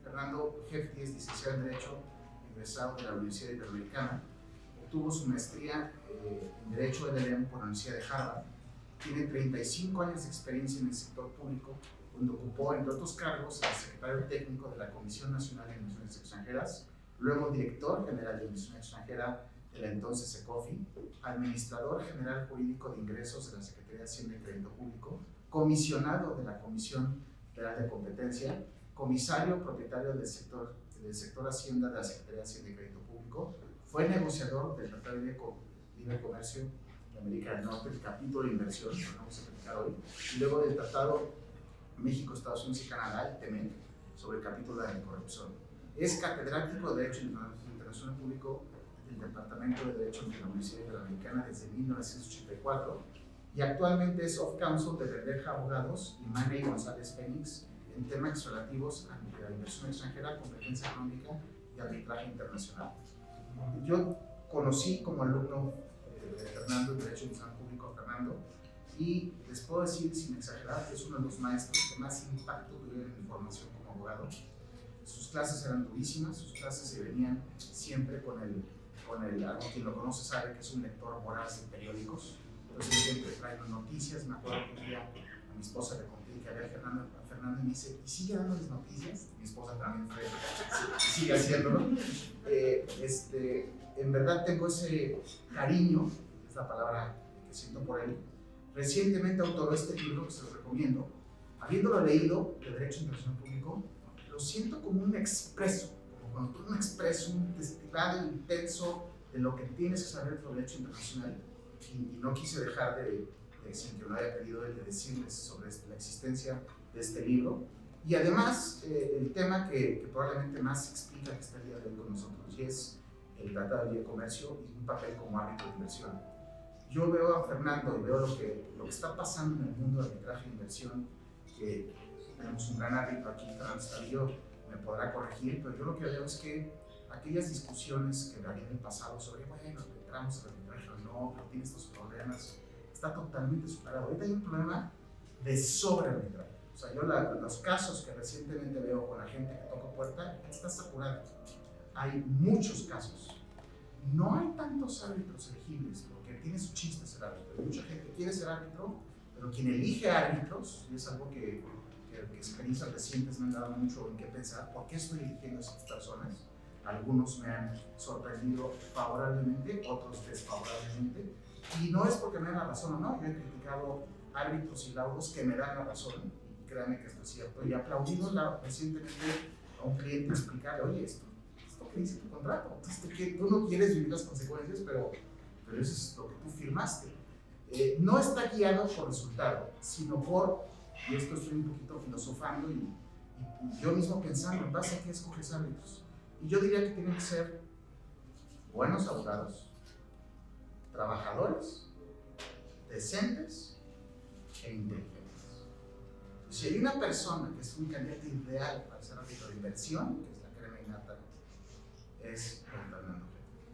Fernando Hefti es licenciado en Derecho, egresado de la Universidad Iberoamericana. Obtuvo su maestría en Derecho LLM por la Universidad de Harvard. Tiene 35 años de experiencia en el sector público, donde ocupó, entre otros cargos, el secretario técnico de la Comisión Nacional de Inversiones Extranjeras, luego director general de Inversión Extranjera de la entonces ECOFI, administrador general jurídico de ingresos de la Secretaría de Hacienda y Crédito Público, comisionado de la Comisión Federal de Competencia, comisario propietario del sector Hacienda de la Secretaría de Hacienda y Crédito Público, fue negociador del Tratado de Libre Comercio de América del Norte, el capítulo de inversión, que vamos a explicar hoy, y luego del Tratado México, Estados Unidos y Canadá, el TEMEC, sobre el capítulo de anticorrupción. Es catedrático de Derecho Internacional Público del Departamento de Derecho de la Universidad Iberoamericana desde 1984 y actualmente es off-counsel de Verdeja Abogados y Manley González Fénix en temas relativos a la inversión extranjera, competencia económica y arbitraje internacional. Yo conocí como alumno de Fernando en Derecho Internacional Público a Fernando, y les puedo decir, sin exagerar, que es uno de los maestros que más impacto tuvieron en mi formación como abogado. Sus clases eran durísimas, sus clases se venían siempre con el quien lo conoce sabe que es un lector voraz de periódicos, entonces siempre trae noticias. Me acuerdo que un día a mi esposa le conté que había Fernando y me dice, ¿y sigue dándoles noticias? Mi esposa también fue, sigue haciéndolo. En verdad tengo ese cariño, es la palabra que siento por él. Recientemente autoró este libro que se lo recomiendo. Habiéndolo leído de Derecho Internacional Público, lo siento como un expreso, como cuando tú un expreso, un destilado intenso de lo que tienes que saber sobre Derecho Internacional, y no quise dejar sin que lo haya pedido él, de decirles sobre la existencia de este libro. Y además, el tema que probablemente más explica que está el día de hoy con nosotros, y es el Tratado de Libre Comercio y un papel como árbitro de inversión. Yo veo a Fernando y veo lo que está pasando en el mundo de arbitraje e inversión, que tenemos un gran árbitro aquí, Fernando Estavillo, me podrá corregir, pero yo lo que veo es que aquellas discusiones que había en el pasado sobre, bueno, entramos al arbitraje o no, pero tiene estos problemas, está totalmente superado. Ahorita hay un problema de sobrearbitraje. O sea, yo los casos que recientemente veo con la gente que toca puerta, está saturado. Hay muchos casos. No hay tantos árbitros elegibles, porque tiene su chiste ser árbitro. Hay mucha gente que quiere ser árbitro, pero quien elige árbitros, y es algo que experiencias recientes me han dado mucho en qué pensar, ¿por qué estoy eligiendo a estas personas? Algunos me han sorprendido favorablemente, otros desfavorablemente, y no es porque me den la razón o no. Yo he criticado árbitros y laudos que me dan la razón, y créanme que esto es cierto, y he aplaudido recientemente a un cliente explicarle, oye, esto que dice tu contrato, tú no quieres vivir las consecuencias, pero eso es lo que tú firmaste. No está guiado por resultado, sino por, y esto estoy un poquito filosofando y yo mismo pensando, en base a qué escoges árbitros. Y yo diría que tienen que ser buenos abogados, trabajadores, decentes e inteligentes. Si hay una persona que es un candidato ideal para ser árbitro de inversión, que es la crema innata, es Fernando.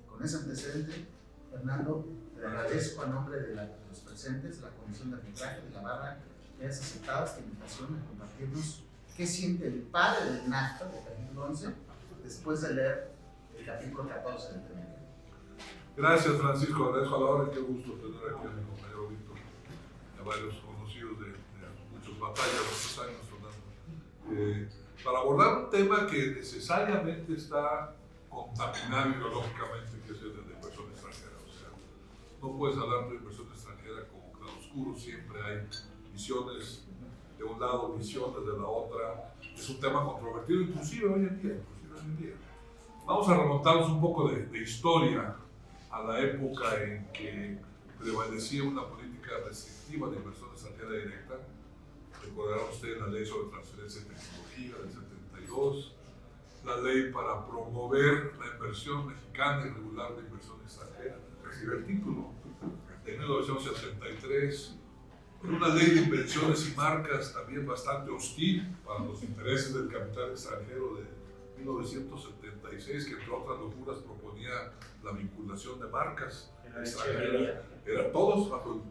Con ese antecedente, Fernando, te agradezco a nombre de los presentes, de la Comisión de Arbitraje, de la Barra, que hayas aceptado esta invitación a compartirnos qué siente el padre del NAFTA, del capítulo 11, después de leer el capítulo 14 del TEMEC. Gracias, Francisco, agradezco a la hora y qué gusto tener aquí a mi compañero Víctor, a varios conocidos de muchas batallas, muchos años, Fernando. Para abordar un tema que necesariamente está contaminado ideológicamente, que es el de la inversión extranjera. O sea, no puedes hablar de inversión extranjera como claroscuro, siempre hay visiones de un lado, visiones de la otra. Es un tema controvertido, inclusive hoy en día. Vamos a remontarnos un poco de historia a la época en que prevalecía una política restrictiva de inversión extranjera directa. Recordarán ustedes la ley sobre transferencia de tecnología del 72, la ley para promover la inversión mexicana y regular de inversión extranjera, recibe el título de 1973, una ley de inversiones y marcas también bastante hostil para los intereses del capital extranjero de 1976, que entre otras locuras proponía la vinculación de marcas extranjeras. Eran todos bajo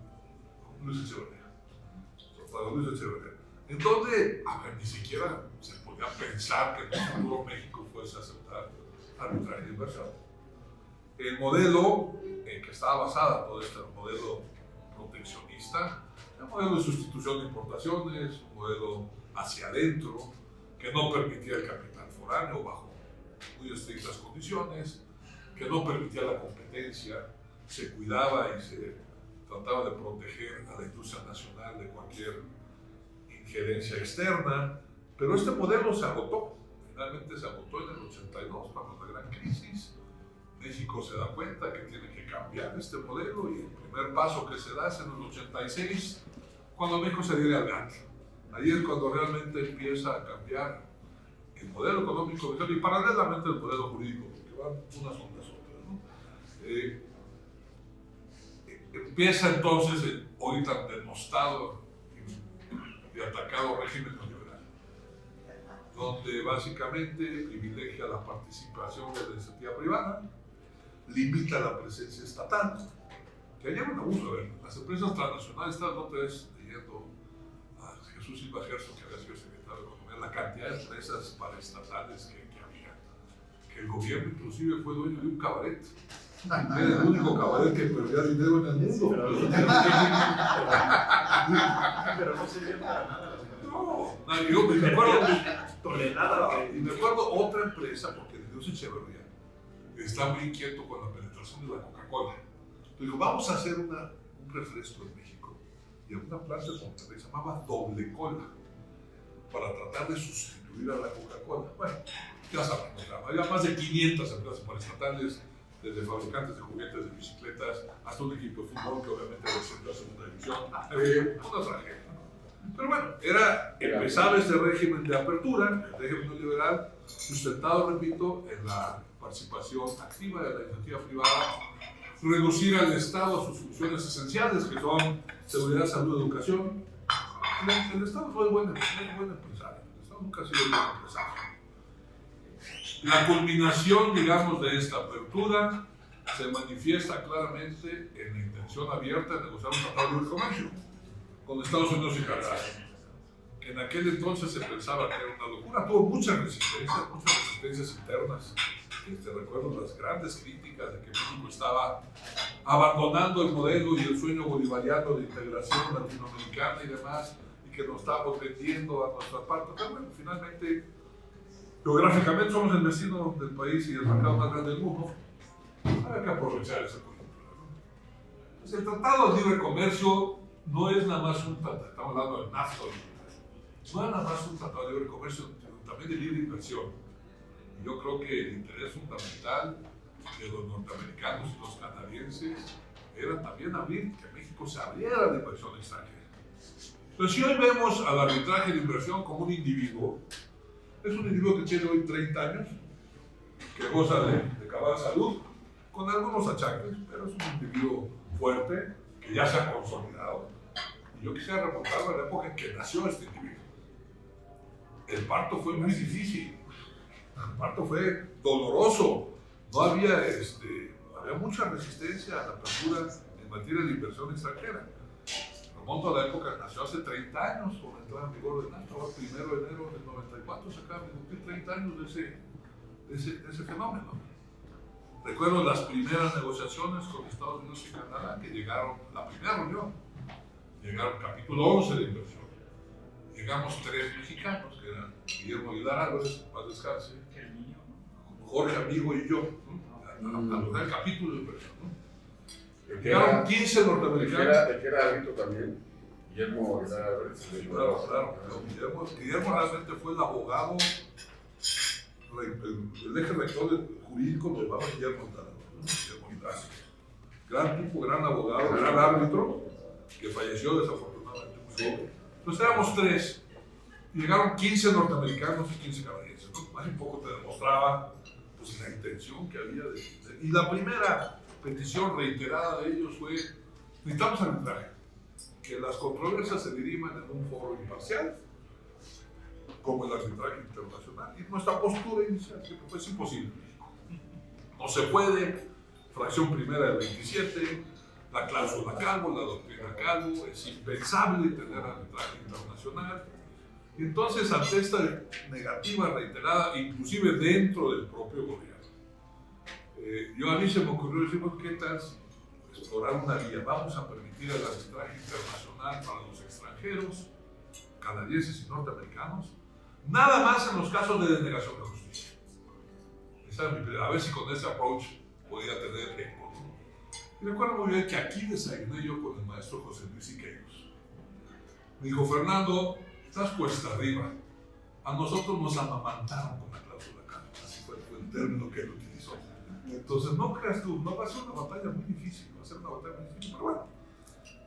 Luis Echeverría. en donde, a ver, ni siquiera se podía pensar que en el futuro México fuese a aceptar arbitraje de inversión. El modelo en que estaba basada todo este modelo proteccionista, un modelo de sustitución de importaciones, un modelo hacia adentro, que no permitía el capital foráneo bajo muy estrictas condiciones, que no permitía la competencia, se cuidaba y se trataba de proteger a la industria nacional de cualquier injerencia externa, pero este modelo se agotó. Finalmente se agotó en el 82, cuando la gran crisis. México se da cuenta que tiene que cambiar este modelo y el primer paso que se da es en el 86, cuando México se adhiere al GATT. Ahí es cuando realmente empieza a cambiar el modelo económico y paralelamente el modelo jurídico, porque van unas con las otras, ¿no? Empieza entonces el ahorita denostado y atacado régimen neoliberal, donde básicamente privilegia la participación de la iniciativa privada, limita la presencia estatal, que ayer un abuso. A ver, las empresas transnacionales, esta otra vez leyendo a Jesús Silva Gerso, que había sido secretario de Economía, la cantidad de empresas paraestatales que había, que el gobierno inclusive fue dueño de un cabaret. Era el único cabaret que perdía dinero en el mundo. Pero no sirvió para nada. No, yo me acuerdo, y me acuerdo otra empresa, porque Dios Echeverría está muy inquieto con la penetración de la Coca-Cola. Entonces digo, vamos a hacer un refresco en México. Y en una planta de Monterrey se llamaba Doble Cola, para tratar de sustituir a la Coca-Cola. Bueno, ya saben, había más de 500 empresas paraestatales, desde fabricantes de juguetes, de bicicletas, hasta un equipo de fútbol que obviamente descendió a segunda división. Una tragedia. Pero bueno, empezaba este régimen de apertura, el régimen neoliberal, sustentado, repito, en la participación activa de la iniciativa privada, reducir al Estado a sus funciones esenciales, que son seguridad, salud, educación. El Estado no es buen empresario, el Estado nunca ha sido buen empresario. La culminación, digamos, de esta apertura se manifiesta claramente en la intención abierta de negociar un tratado de libre comercio con Estados Unidos y Canadá, que en aquel entonces se pensaba que era una locura. Tuvo muchas resistencias internas. Recuerdo las grandes críticas de que México estaba abandonando el modelo y el sueño bolivariano de integración latinoamericana y demás, y que nos estábamos vendiendo a nuestra parte. Pero bueno, finalmente, geográficamente somos el vecino del país y el mercado más grande del mundo. Hay que aprovechar esa coyuntura, ¿no? Entonces, el Tratado de Libre Comercio no es nada más un tratado, estamos hablando del NAFTA, no es nada más un tratado de libre comercio, sino también de libre inversión. Y yo creo que el interés fundamental de los norteamericanos y los canadienses era también abrir, que México se abriera de inversión extranjera. Pero si hoy vemos al arbitraje de inversión como un individuo, es un individuo que tiene hoy 30 años, que goza de cabal salud, con algunos achaques, pero es un individuo fuerte, que ya se ha consolidado. Y yo quisiera remontarme a la época en que nació este individuo. El parto fue muy difícil, el parto fue doloroso, no había, había mucha resistencia a la apertura en materia de inversión extranjera. Remonto a la época, nació hace 30 años, con la entrada en vigor del NAFTA, el 1 de enero del 94, se acaban de cumplir 30 años de ese fenómeno. Recuerdo las primeras negociaciones con Estados Unidos y Canadá, que llegaron, la primera reunión, llegaron capítulo 11 de inversión. Llegamos 3 mexicanos, que eran Guillermo Aguilar Álvarez, paz descanse, Jorge Amigo y yo, ¿no? A lograr el capítulo de inversión, ¿no? Llegaron 15 norteamericanos. El que era árbitro también, Guillermo Aguilar Álvarez. Claro. Guillermo realmente fue el abogado, el eje rector jurídico lo llevaba Guillermo Aguilar. Gran tipo, gran abogado, gran árbitro, que falleció desafortunadamente muy joven. Entonces éramos 3, llegaron 15 norteamericanos y 15 canadienses, ¿no? Más un poco te demostraba pues, la intención que había y la primera petición reiterada de ellos fue: necesitamos arbitraje, que las controversias se diriman en un foro imparcial, como el arbitraje internacional, y nuestra postura inicial que pues, es imposible. No se puede, fracción primera del 27, la cláusula Calvo, la doctrina Calvo, es impensable tener arbitraje internacional, Y entonces, ante esta negativa reiterada, inclusive dentro del propio gobierno, a mí se me ocurrió decir, bueno, ¿qué tal si explorar una vía? Vamos a permitir el arbitraje internacional para los extranjeros, canadienses y norteamericanos, nada más en los casos de denegación de justicia. Esa era mi primera, a ver si con ese approach podía tener eco, ¿no? Y recuerdo muy bien que aquí desayuné yo con el maestro José Luis Siqueiros. Me dijo, Fernando, estás cuesta arriba. A nosotros nos amamantaron con la cláusula Carnot, así fue el término que él utilizó. Entonces, no creas tú, no va a ser una batalla muy difícil, va a ser una batalla muy difícil, pero bueno.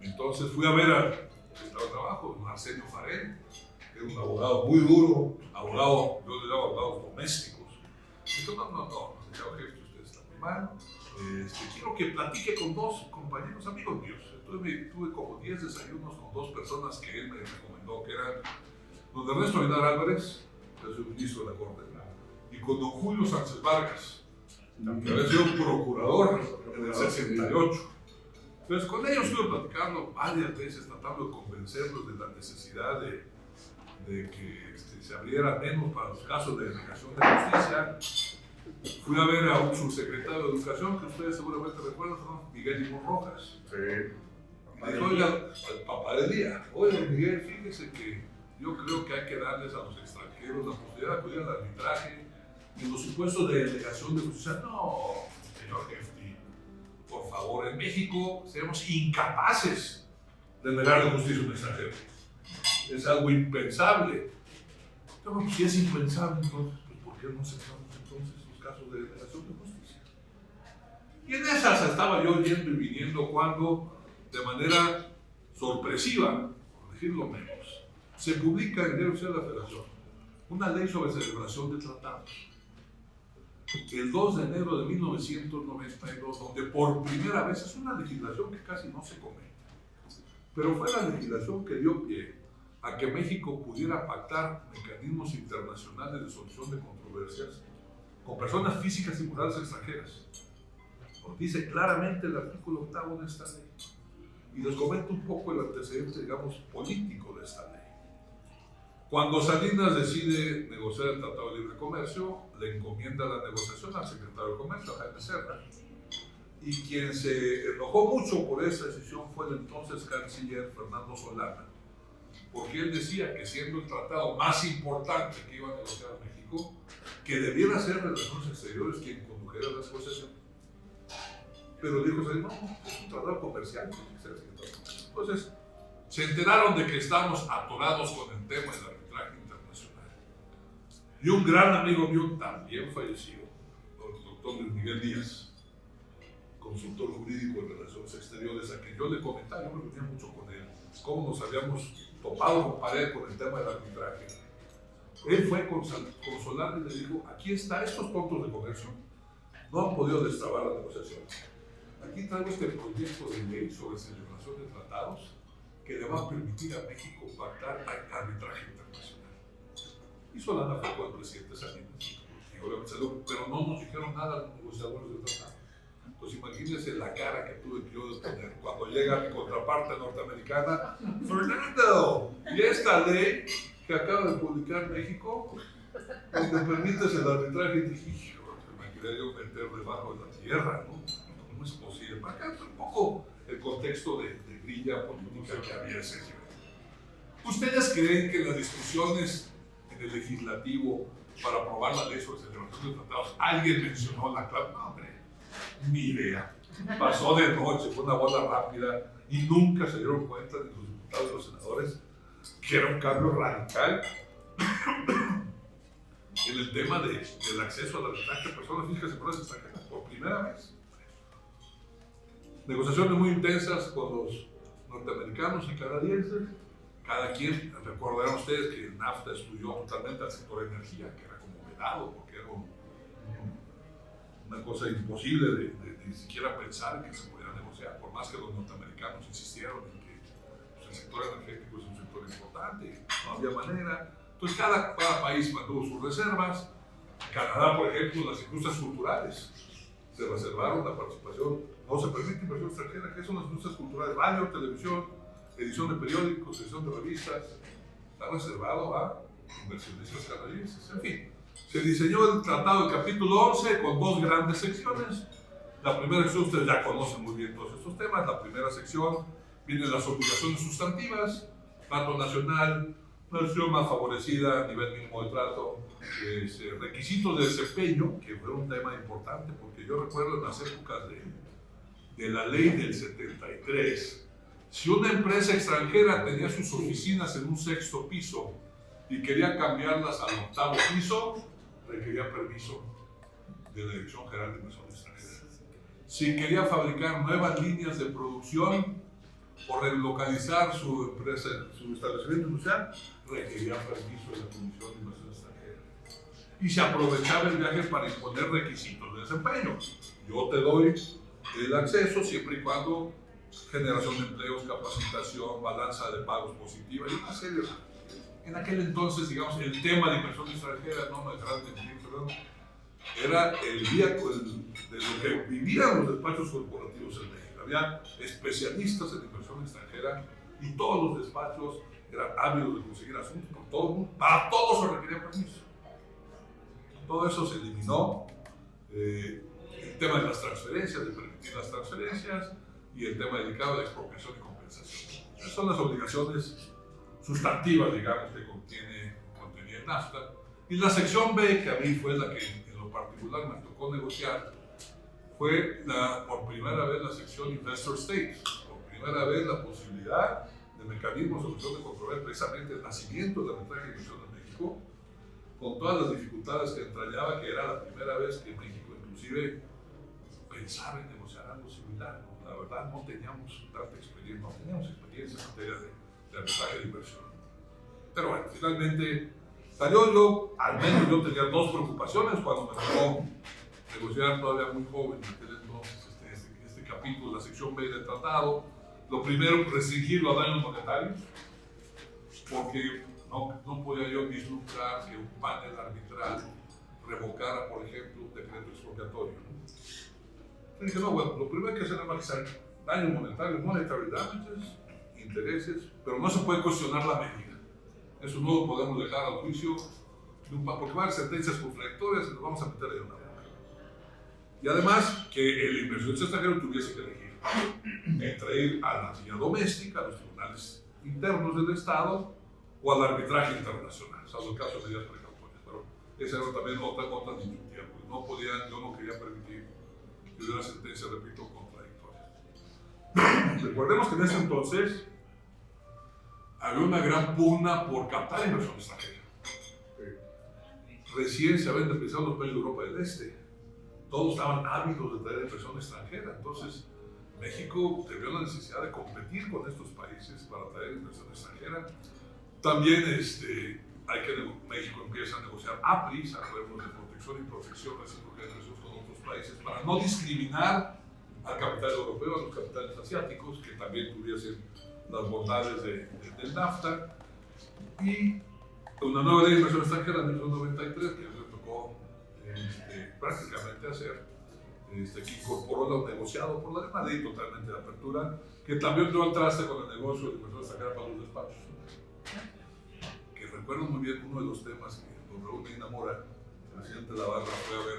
Entonces fui a ver al secretario de Trabajo, don Arsenio Farel, que era un abogado muy duro, abogado, yo le llamo abogados domésticos. Y dijo, no, señor jefe, usted está muy mal. Quiero que platique con dos compañeros, amigos míos. Entonces tuve como 10 desayunos con dos personas que él me recomendó, que eran don Ernesto Aguilar Álvarez, que es el ministro de la Corte, y con don Julio Sánchez Vargas, que había sido procurador en el 68. Entonces con ellos estuve platicando varias veces, tratando de convencerlos de la necesidad de que se abriera menos para los casos de denegación de justicia. Fui a ver a un subsecretario de Educación, que ustedes seguramente recuerdan, ¿no? Miguel Limón Rojas. Sí. Y dijo, oiga, el papá del día, oiga Miguel, fíjese que yo creo que hay que darles a los extranjeros la posibilidad de acudir al arbitraje en los supuestos de denegación de justicia. No, señor jefe, por favor, en México seremos incapaces de negar la justicia a un extranjero. Es algo impensable. Pero pues, si es impensable, entonces, pues, ¿por qué no aceptamos entonces los casos de denegación de justicia? Y en esas estaba yo yendo y viniendo cuando, de manera sorpresiva, por decirlo menos, se publica en el Diario Oficial de la Federación una ley sobre celebración de tratados. El 2 de enero de 1992, donde por primera vez, es una legislación que casi no se comenta, pero fue la legislación que dio pie a que México pudiera pactar mecanismos internacionales de solución de controversias con personas físicas y morales extranjeras. Lo dice claramente el artículo 8º de esta ley. Y les comento un poco el antecedente, digamos, político de esta ley. Cuando Salinas decide negociar el Tratado de Libre Comercio, le encomienda la negociación al secretario de Comercio, a Jaime Serra. Y quien se enojó mucho por esa decisión fue el entonces canciller Fernando Solana, porque él decía que siendo el tratado más importante que iba a negociar México, que debiera ser Relaciones Exteriores quien condujera la negociación. Pero dijo, no, es un tratado comercial. Entonces, se enteraron de que estábamos atorados con el tema del arbitraje internacional. Y un gran amigo mío, también fallecido, el doctor Luis Miguel Díaz, consultor jurídico en Relaciones Exteriores, a quien yo le comentaba, yo me reunía mucho con él, cómo nos habíamos topado con pared con el tema del arbitraje. Él fue con Solana y le dijo, aquí está, estos tontos de comercio no han podido destrabar la negociación. Aquí traigo este proyecto de ley sobre celebración de tratados que le va a permitir a México pactar arbitraje internacional. Y Solana fue con el presidente Salinas, y obviamente pero no nos dijeron nada a los negociadores del tratado. Entonces imagínense la cara que tuve que yo de poner cuando llega mi contraparte norteamericana, Fernando, y esta ley que acaba de publicar México, donde permites el arbitraje, y dije, hijo, me quería yo meter debajo de la tierra, ¿no? No es posible. Para acá un poco el contexto de grilla política que había ese nivel. ¿Ustedes creen que las discusiones en el legislativo para aprobar la ley sobre celebración de tratados, alguien mencionó la clave? No, hombre, ni idea. Pasó de noche, fue una bola rápida y nunca se dieron cuenta de los diputados y los senadores que era un cambio radical en el tema del acceso al arbitraje de personas físicas y morales extranjeras por primera vez. Negociaciones muy intensas con los norteamericanos y canadienses. Cada quien, recordarán ustedes que NAFTA excluyó totalmente al sector de energía, que era como vedado, porque era una cosa imposible de ni siquiera pensar que se pudiera negociar, por más que los norteamericanos insistieron en que pues, el sector energético es un sector importante, no había manera. Entonces cada país mantuvo sus reservas. Canadá, por ejemplo, las industrias culturales se reservaron la participación, no se permite inversión extranjera. ¿Qué son las industrias culturales? Radio, televisión, edición de periódicos, edición de revistas, está reservado a inversionistas canadienses. En fin, se diseñó el Tratado del Capítulo 11 con dos grandes secciones. La primera sección, ustedes ya conocen muy bien todos estos temas. La primera sección vienen las obligaciones sustantivas, trato nacional, una sección más favorecida a nivel mínimo de trato, requisitos de desempeño, que fue un tema importante, porque yo recuerdo en las épocas de la ley del 73, si una empresa extranjera tenía sus oficinas en un 6º piso y quería cambiarlas al 8º piso, requería permiso de la Dirección General de Inversiones Extranjeras. Si quería fabricar nuevas líneas de producción o relocalizar su empresa, su establecimiento industrial, requería permiso de la Comisión de Inversión Extranjera. Y se aprovechaba el viaje para imponer requisitos de desempeño. Yo te doy el acceso siempre y cuando generación de empleos, capacitación, balanza de pagos positiva y una serie de... En aquel entonces, digamos, el tema de inversión extranjera, no me dejarán de mentir, perdón, era el día de lo que vivían los despachos corporativos en México. Había especialistas en inversión extranjera y todos los despachos eran ávidos de conseguir asuntos con todo el mundo. Para todos se requería permiso. Todo eso se eliminó. El tema de las transferencias, de permitir las transferencias y el tema dedicado a la expropiación y compensación. Esas son las obligaciones sustantivas, digamos, que contenía el NAFTA. Y la sección B, que a mí fue la que en lo particular me tocó negociar, fue por primera vez la sección Investor States. Por primera vez la posibilidad de mecanismos de solución de controversia, precisamente el nacimiento de la arbitraje de inversión en México, con todas las dificultades que entrañaba, que era la primera vez que México inclusive pensaba en negociar algo similar. ¿No? La verdad no teníamos tanta experiencia, no teníamos experiencia en materia de arbitraje de inversión. Pero bueno, finalmente salió. Al menos yo tenía dos preocupaciones cuando me tocó negociar, todavía muy joven en aquel entonces, este capítulo, la sección B del tratado. Lo primero, restringirlo a daños monetarios, porque no podía yo vislumbrar que un panel arbitral revocara, por ejemplo, un decreto expropiatorio. ¿No? Dije, no, bueno, lo primero que hacer es analizar daños monetarios, monetary damages, intereses, pero no se puede cuestionar la medida. Eso no lo podemos dejar al juicio, porque va a haber sentencias contradictorias y nos vamos a meter en una boca. Y además, que el inversionista extranjero tuviese que elegir entre ir a la vía doméstica, a los tribunales internos del Estado, o al arbitraje internacional, salvo el caso de medidas precautorias. Pero esa era también otra disyuntiva, porque yo no quería permitir que hubiera sentencias, repito, contradictorias. Recordemos que en ese entonces había una gran pugna por captar inversión extranjera. Recién se habían empezado los países de Europa del Este. Todos estaban ávidos de traer inversión extranjera. Entonces, México vio la necesidad de competir con estos países para traer inversión extranjera. También México empieza a negociar APRIs, acuerdos de protección y protección recíproca de inversiones con otros países, para no discriminar al capital europeo, a los capitales asiáticos, que también tuviesen las bondades del NAFTA. Y una nueva ley de inversión extranjera en 1993, que le tocó prácticamente hacer, que incorporó lo negociado por la ley totalmente de apertura, que también dio al traste con el negocio de inversión extranjera para los despachos. Que recuerdo muy bien uno de los temas que W. me enamora, el presidente Lavarra fue a ver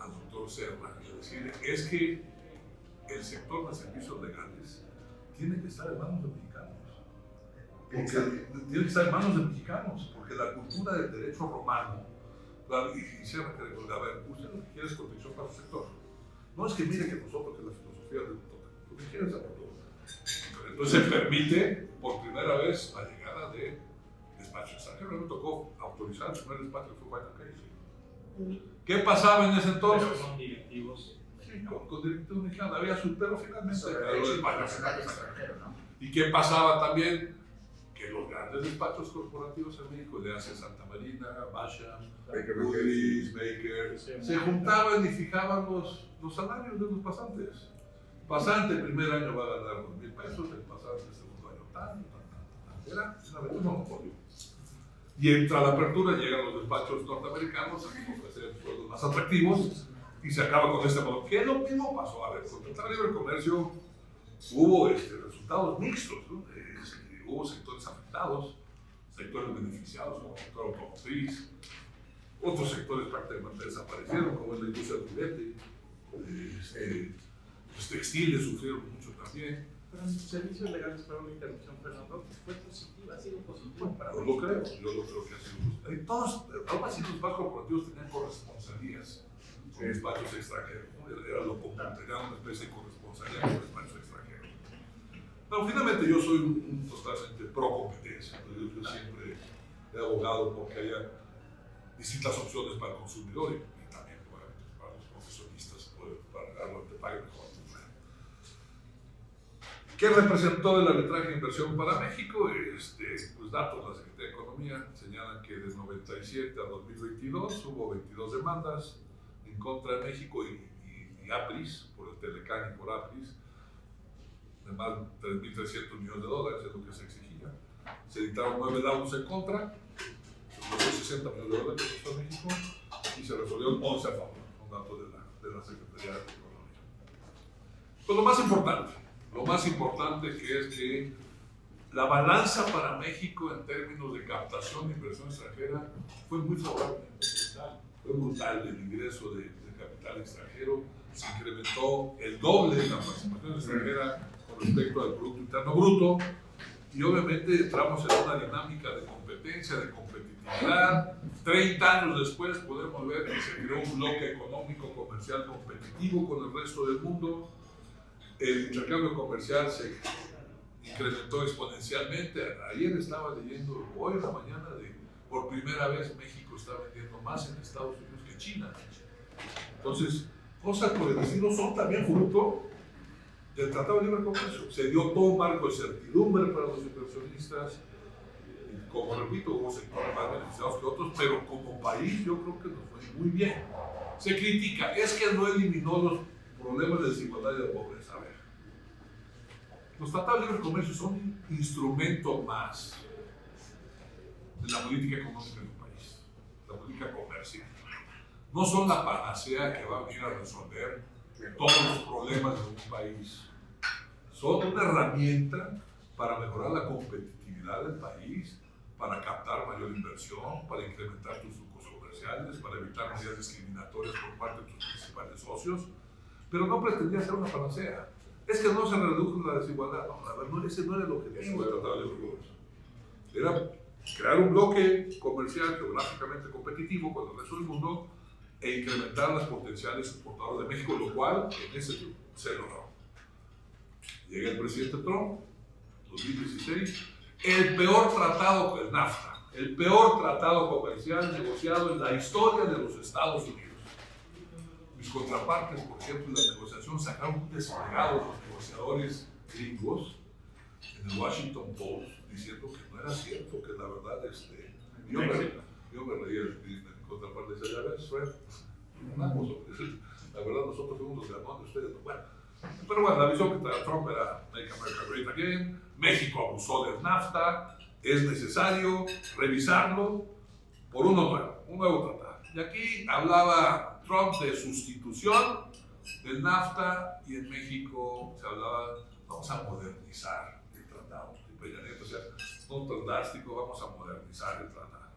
al doctor Serra y decirle, es que el sector de servicios legales tiene que estar en manos de mexicanos. Tiene que estar en manos de mexicanos, porque la cultura del derecho romano, y Serra que a ver, usted lo que quiere es protección para su sector. No es que mire que nosotros, que la filosofía del doctor, lo que quiere es la protección. Entonces se permite por primera vez la llegada de despachos extranjeros. Me tocó autorizar el primer despacho que fue White & Case. ¿Qué pasaba en ese entonces? Pero con directivos. Sí, con directivos mexicanos. Había su, pero finalmente extranjero, ¿no? ¿Y qué pasaba también? Que los grandes despachos corporativos en México, le hace Santa Marina, Basham, Moody's, Baker, se juntaban y fijaban los salarios de los pasantes. Pasante el primer año va a ganar 2,000 pesos, el pasante el segundo año tanto. Era un monopolio. Y entra la apertura, llegan los despachos norteamericanos a ofrecer sueldos más atractivos y se acaba con este modo. ¿Qué es lo mismo pasó? A ver, con el Tratado de Libre Comercio hubo resultados mixtos, ¿no? Hubo sectores afectados. sectores beneficiados como el sector automotriz, otros sectores prácticamente desaparecieron, como es la industria del juguete, los textiles sufrieron mucho también. Pero en servicios legales para una interrupción, Fernando, fue positiva, ha sido positivo para Yo lo creo que ha sido positivo. Todos, aún así los bancos corporativos tenían corresponsalías con despachos extranjeros, ¿no? Era lo común, tenían una especie de corresponsalía con despachos extranjeros. Pero finalmente yo soy un totalmente pro competencia, yo siempre he abogado porque haya distintas opciones para el consumidor y también para los profesionistas, para algo que pague mejor. ¿Qué representó el arbitraje de inversión para México? Pues datos de la Secretaría de Economía señalan que de 97 a 2022 hubo 22 demandas en contra de México y APRIS, por el Telecán y por APRIS, de más de 3.300 millones de dólares, es lo que se exigía. Se dictaron 9 laudos en contra, se logró 60 millones de dólares que costó México y se resolvieron 11 a favor, un dato de la Secretaría de Economía. Pues lo más importante que es que la balanza para México en términos de captación de inversión extranjera fue muy favorable. Fue brutal el ingreso de capital extranjero, se incrementó el doble de la participación extranjera con respecto al Producto Interno Bruto y obviamente entramos en una dinámica de competencia, de competitividad. 30 años después podemos ver que se creó un bloque económico comercial competitivo con el resto del mundo. El intercambio comercial se incrementó exponencialmente. Ayer estaba leyendo, hoy en la mañana, por primera vez México está vendiendo más en Estados Unidos que China. Entonces, cosas por el estilo son también fruto del Tratado de Libre Comercio. Se dio todo un marco de certidumbre para los inversionistas. Y como repito, hubo sectores más beneficiados que otros, pero como país yo creo que nos fue muy bien. Se critica, es que no eliminó los problemas de desigualdad y de pobreza. A ver, los tratados de libre comercio son un instrumento más de la política económica de un país, la política comercial. No son la panacea que va a venir a resolver todos los problemas de un país. Son una herramienta para mejorar la competitividad del país, para captar mayor inversión, para incrementar tus flujos comerciales, para evitar medidas discriminatorias por parte de tus principales socios, pero no pretendía ser una panacea. Es que no se redujo la desigualdad. No, ese no era el objetivo del Tratado de Libre Comercio. Era crear un bloque comercial geográficamente competitivo con el resto del mundo e incrementar las potenciales exportadoras de México, lo cual en ese se logró. Llega el presidente Trump, 2016, el peor tratado con el NAFTA, el peor tratado comercial negociado en la historia de los Estados Unidos. Mis contrapartes, por ejemplo, en la negociación sacaron un desplegado de los negociadores gringos en el Washington Post diciendo que no era cierto, que la verdad, yo me reía de mi contraparte, decía, ya ves, Fred, la verdad nosotros fuimos los ganados de ustedes. Bueno, pero bueno, la visión que traía Trump era Make America Great Again, México abusó del NAFTA, es necesario revisarlo por un nuevo tratado. Y aquí hablaba Trump de sustitución del NAFTA y en México se hablaba, vamos a modernizar el tratado. Y Peña Nieto decía, no tan drástico, vamos a modernizar el tratado.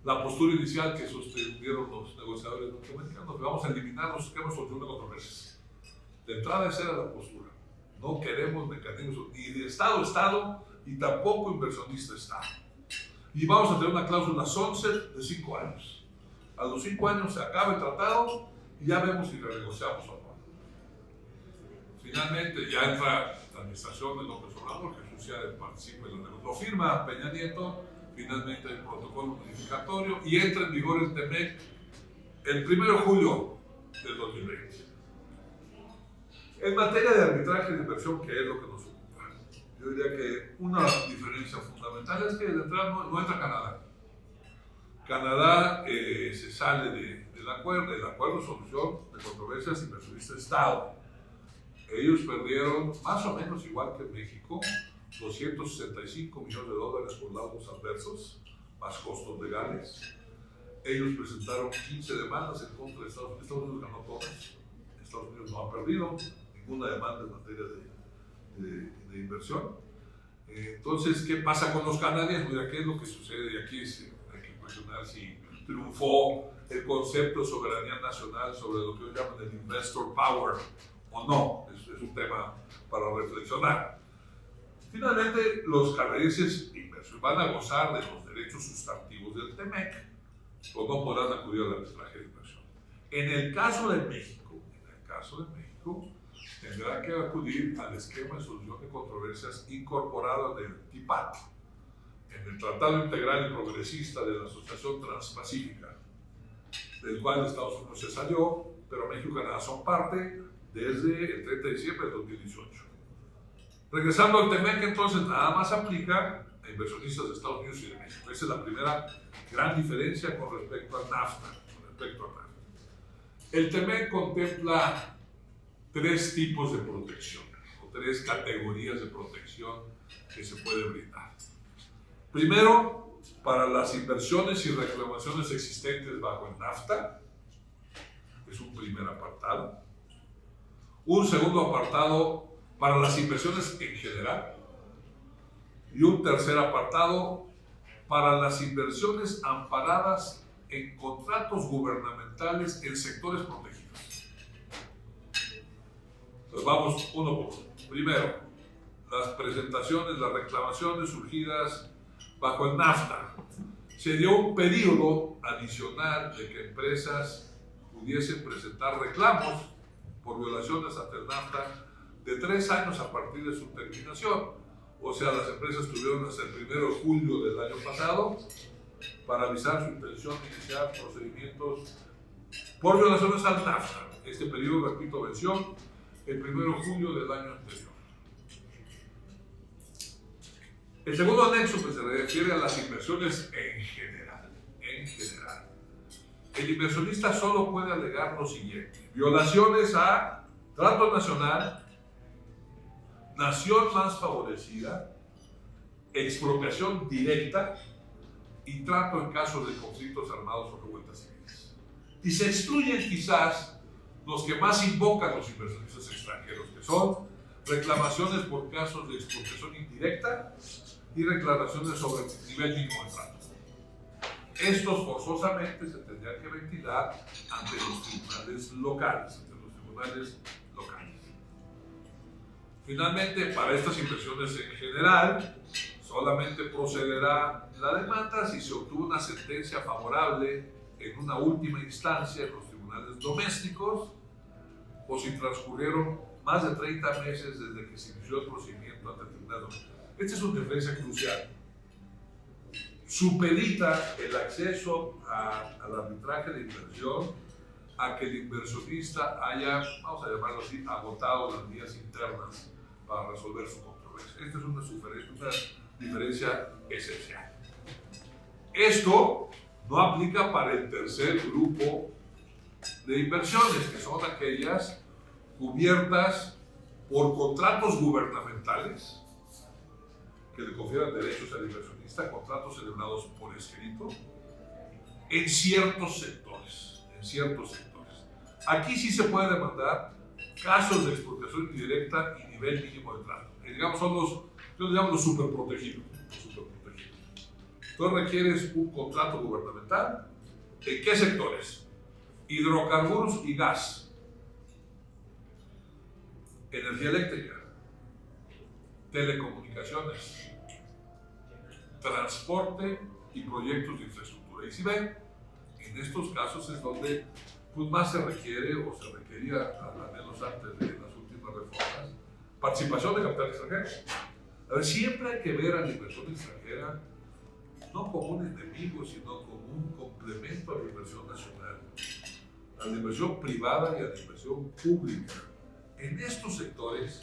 La postura inicial que sostuvieron los negociadores norteamericanos, vamos a eliminar los esquemas de solución de controversias. De entrada esa era la postura. No queremos mecanismos ni de Estado a Estado y tampoco inversionista a Estado. Y vamos a tener una cláusula sunset de 5 años. A los 5 años se acaba el tratado y ya vemos si renegociamos o no. Finalmente ya entra la administración de López Obrador, Jesús ya participa en lo firma Peña Nieto, finalmente hay un protocolo modificatorio y entra en vigor el TEMEC el 1 de julio del 2020. En materia de arbitraje de inversión, que es lo que nos ocupa, yo diría que una diferencia fundamental es que de entrada no entra Canadá. Canadá se sale del acuerdo de solución de controversias inversionista-Estado. Ellos perdieron más o menos igual que México, 265 millones de dólares por laudos adversos, más costos legales. Ellos presentaron 15 demandas en contra de Estados Unidos. Estados Unidos ganó todas. Estados Unidos no ha perdido ninguna demanda en materia de inversión. Entonces, ¿qué pasa con los canadienses? Mira, ¿qué es lo que sucede? Y aquí hay que cuestionar si triunfó el concepto de soberanía nacional sobre lo que ellos llaman el investor power o no. Es un tema para reflexionar. Finalmente, los canadienses van a gozar de los derechos sustantivos del TEMEC, o no podrán acudir al arbitraje de inversión. En el caso de México, tendrá que acudir al esquema de solución de controversias incorporado en el TIPAT, en el Tratado Integral y Progresista de la Asociación Transpacífica, del cual Estados Unidos se salió, pero México y Canadá son parte desde el 30 de diciembre de 2018. Regresando al TEMEC, entonces, nada más aplica a inversionistas de Estados Unidos y de México. Esa es la primera gran diferencia con respecto a NAFTA. El TEMEC contempla 3 tipos de protección, o 3 categorías de protección que se puede brindar. Primero, para las inversiones y reclamaciones existentes bajo el NAFTA, es un primer apartado. Un segundo apartado para las inversiones en general. Y un tercer apartado para las inversiones amparadas en contratos gubernamentales en sectores protegidos. Entonces vamos uno por uno. Primero, las presentaciones, las reclamaciones surgidas bajo el NAFTA. Se dio un periodo adicional de que empresas pudiesen presentar reclamos por violaciones ante el NAFTA de 3 años a partir de su terminación. O sea, las empresas tuvieron hasta el 1 de julio del año pasado para avisar su intención de iniciar procedimientos por violaciones al NAFTA. Este periodo, repito, venció el 1 de julio del año anterior. El segundo anexo pues, se refiere a las inversiones en general. El inversionista solo puede alegar lo siguiente: violaciones a trato nacional, nación más favorecida, expropiación directa y trato en casos de conflictos armados o revueltas civiles. Y se excluyen quizás los que más invocan los inversionistas extranjeros, que son reclamaciones por casos de expropiación indirecta y reclamaciones sobre el nivel mínimo de trato. Estos forzosamente se tendrían que ventilar ante los tribunales locales, Finalmente, para estas inversiones en general, solamente procederá la demanda si se obtuvo una sentencia favorable en una última instancia en los tribunales domésticos o si transcurrieron más de 30 meses desde que se inició el procedimiento ante el tribunal doméstico. Esta es una diferencia crucial. Supedita el acceso al arbitraje de inversión a que el inversionista haya, vamos a llamarlo así, agotado las vías internas para resolver su controversia. Esta es una diferencia esencial. Esto no aplica para el tercer grupo de inversiones, que son aquellas cubiertas por contratos gubernamentales que le confieran derechos al inversionista, contratos celebrados por escrito, en ciertos sectores. Aquí sí se puede demandar casos de expropiación indirecta y nivel mínimo de trato. Digamos, son los superprotegidos. Tú requieres un contrato gubernamental. ¿En qué sectores? Hidrocarburos y gas, energía eléctrica, telecomunicaciones, transporte y proyectos de infraestructura. Y si ven, en estos casos es donde pues, más se requiere o se requería, al menos antes de las últimas reformas, participación de capital extranjero. A ver, siempre hay que ver a la inversión extranjera no como un enemigo, sino como un complemento a la inversión nacional, a la inversión privada y a la inversión pública. En estos sectores,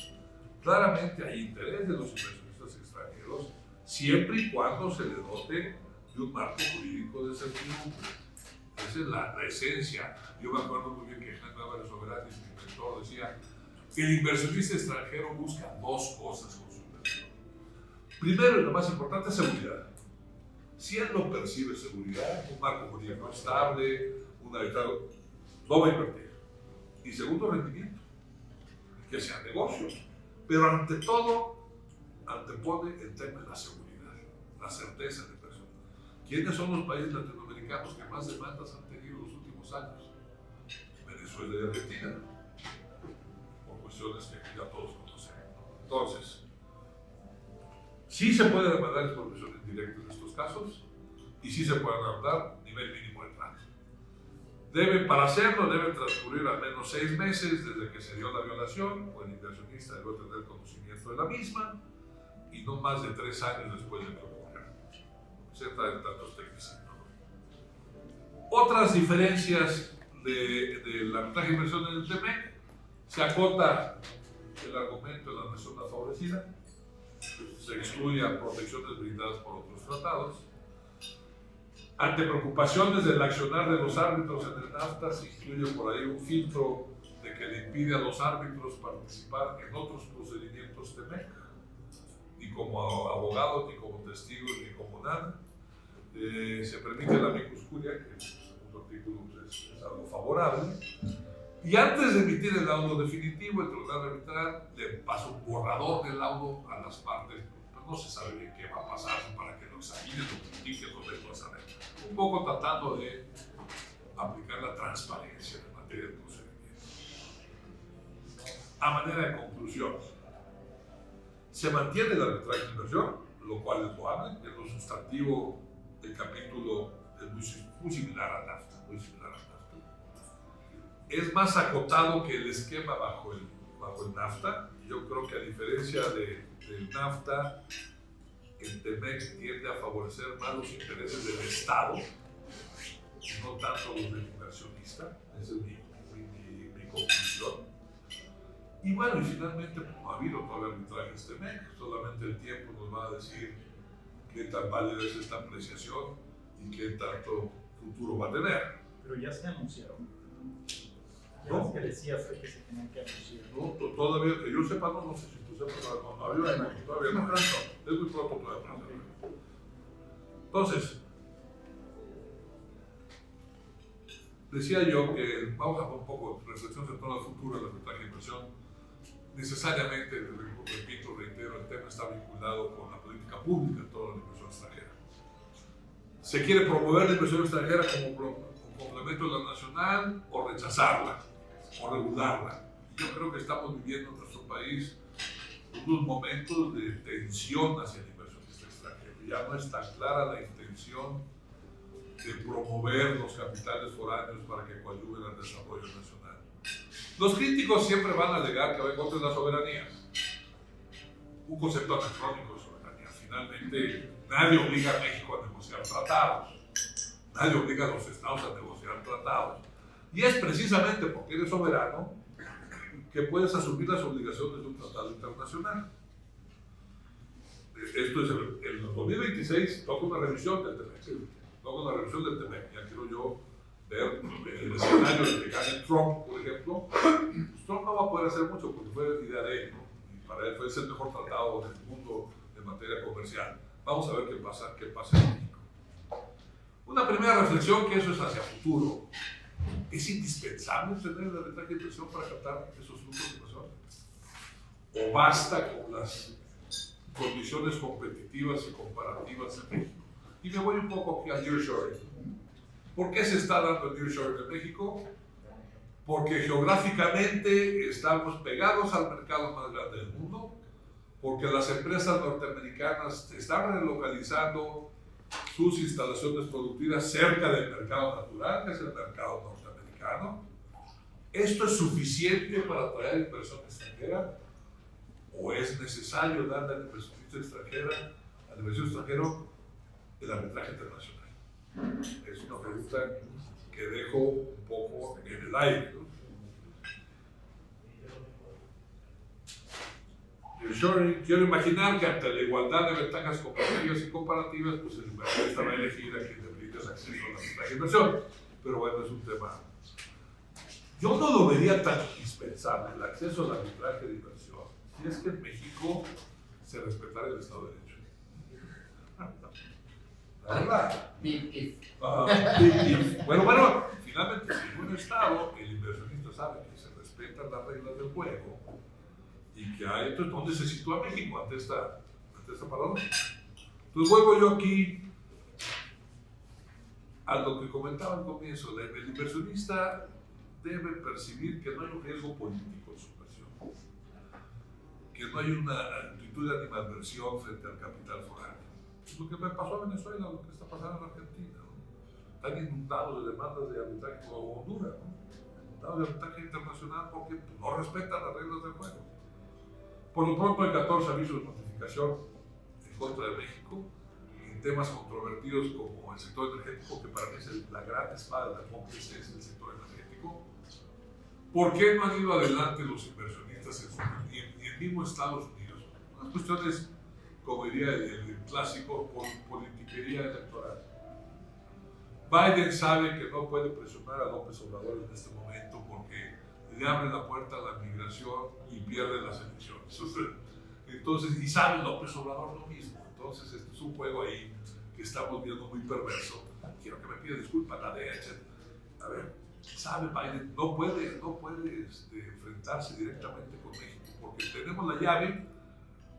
claramente hay interés de los inversionistas extranjeros, siempre y cuando se le dote de un marco jurídico de certidumbre. Esa es la esencia. Yo me acuerdo muy bien que Jaime Álvarez Soberani, mi mentor, decía que el inversionista extranjero busca 2 cosas con su inversión. Primero, y lo más importante, es seguridad. Si él no percibe seguridad, un marco jurídico estable, un habitado, no va a invertir. Y segundo, rendimiento, que sean negocios. Pero ante todo, antepone el tema de la seguridad, la certeza de inversión. ¿Quiénes son los países latinoamericanos que más demandas han tenido en los últimos años? Venezuela y Argentina, por cuestiones que ya todos conocemos. Entonces, sí se puede demandar expropiación indirecta en estos casos y sí se puede demandar nivel mínimo de trato. Para hacerlo deben transcurrir al menos 6 meses desde que se dio la violación, o el inversionista debe tener conocimiento de la misma, y no más de 3 años después de que ocurra. Se trata de tantos tecnicismos. Otras diferencias del arbitraje de inversión en el TEMEC: se acota el argumento de la nación favorecida, se excluyen protecciones brindadas por otros tratados. Ante preocupaciones del accionar de los árbitros en el NAFTA, se incluye por ahí un filtro de que le impide a los árbitros participar en otros procedimientos TEMEC, ni como abogados, ni como testigos, ni como nada. Se permite la amicus curiae, que el segundo artículo es algo favorable. Y antes de emitir el laudo definitivo, el tribunal arbitral le pasa un borrador del laudo a las partes. Pues no se sabe bien qué va a pasar para que lo examinen, lo critiquen, lo den a saber. Un poco tratando de aplicar la transparencia en materia de procedimiento. A manera de conclusión, se mantiene el arbitraje de inversión, lo cual es loable. En lo sustantivo, el capítulo es muy similar a NAFTA, Es más acotado que el esquema bajo el NAFTA. Yo creo que, a diferencia del NAFTA, el TEMEC tiende a favorecer más los intereses del Estado, no tanto los del inversionista. Esa es mi conclusión. Y bueno, y finalmente, no ha habido todavía arbitrajes TEMEC, solamente el tiempo nos va a decir qué tan válida es esta apreciación y qué tanto futuro va a tener. Pero ya se anunciaron. ¿No? Que decías que se tenían que anunciar. No, todavía, que yo sepa, no sé si tú sepas, todavía no. Es muy pronto todavía. Entonces, decía yo que vamos a un poco de reflexión en torno al futuro de la arbitraje de inversión. Necesariamente, repito, reitero, el tema está vinculado con la política pública en toda la inversión extranjera. Se quiere promover la inversión extranjera como complemento de la nacional, o rechazarla, o regularla. Yo creo que estamos viviendo en nuestro país unos momentos de tensión hacia el inversionista extranjero. Ya no es tan clara la intención de promover los capitales foráneos para que coadyuven al desarrollo nacional. Los críticos siempre van a alegar que va en contra de la soberanía. Un concepto anacrónico de soberanía. Finalmente, nadie obliga a México a negociar tratados. Nadie obliga a los estados a negociar tratados. Y es precisamente porque eres soberano que puedes asumir las obligaciones de un tratado internacional. Esto es el 2026, toca una revisión del TEMEC. Ya quiero yo ver el escenario de que gane Trump, por ejemplo. Pues Trump no va a poder hacer mucho porque fue idea de él, ¿no? Y para él fue el mejor tratado del mundo de materia comercial. Vamos a ver qué pasa en México. Una primera reflexión, que eso es hacia futuro. ¿Es indispensable tener el arbitraje de inversión para captar esos flujos de inversión? ¿O basta con las condiciones competitivas y comparativas en México? Y me voy un poco aquí al nearshoring. ¿Por qué se está dando el nearshoring en México? Porque geográficamente estamos pegados al mercado más grande del mundo, porque las empresas norteamericanas están relocalizando sus instalaciones productivas cerca del mercado natural, que es el mercado norteamericano. ¿Esto es suficiente para atraer inversión extranjera? ¿O es necesario darle al inversionista extranjero el arbitraje internacional? Es una pregunta que dejo un poco en el aire, ¿no? Quiero imaginar que ante la igualdad de ventajas competitivas y comparativas, pues el inversionista va a elegir a quien le brinde el acceso a la arbitraje de inversión. Pero bueno, es un tema. Yo no lo vería tan indispensable, el acceso al arbitraje de inversión, si es que en México se respetara el Estado de Derecho. La verdad. Big if. Bueno, finalmente, si en un Estado el inversionista sabe que se respetan las reglas del juego y que hay, entonces, ¿dónde se sitúa México ante esta ante esta paradoja. Entonces vuelvo yo aquí a lo que comentaba al comienzo. El inversionista debe percibir que no hay un riesgo político en su inversión, que no hay una actitud de animadversión frente al capital foráneo. Es lo que me pasó a Venezuela, lo que está pasando en Argentina, ¿no? Están inundados de demandas de arbitraje, o Honduras, ¿no? Inundados de arbitraje internacional porque no respetan las reglas del juego. Por lo pronto hay 14 avisos de notificación en contra de México en temas controvertidos como el sector energético, que para mí es la gran espada de Damocles, es el sector energético. ¿Por qué no han ido adelante los inversionistas ni en mismo Estados Unidos? Unas cuestiones, como diría el clásico, politiquería electoral. Biden sabe que no puede presionar a López Obrador en este momento porque le abre la puerta a la migración y pierde las elecciones. Entonces, y sabe López Obrador lo mismo. Entonces, este es un juego ahí que estamos viendo muy perverso. Quiero que me pida disculpas la DEA, etc. A ver, sabe Biden, no puede enfrentarse directamente con México porque tenemos la llave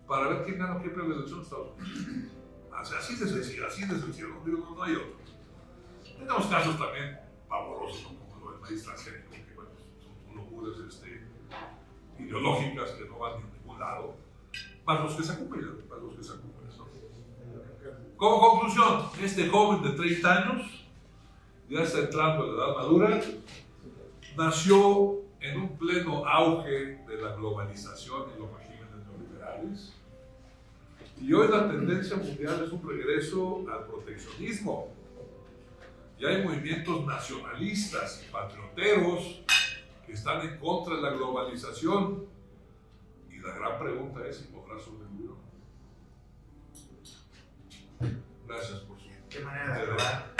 para ver quién gana o quién pierde la elección de Estados Unidos. O sea, así de sencillo, no hay otro. Tenemos casos también pavorosos, ¿no? Como lo del maíz transgénico, que bueno, son locuras ideológicas que no van a ningún lado, más los que se cumplen, ¿no? Como conclusión, este joven de 30 años ya está entrando en la edad madura, nació en un pleno auge de la globalización y los regímenes neoliberales, y hoy la tendencia mundial es un regreso al proteccionismo. Y hay movimientos nacionalistas y patrioteros que están en contra de la globalización. Y la gran pregunta es si podrá sobrevivir. Gracias por su... Qué manera de acabar.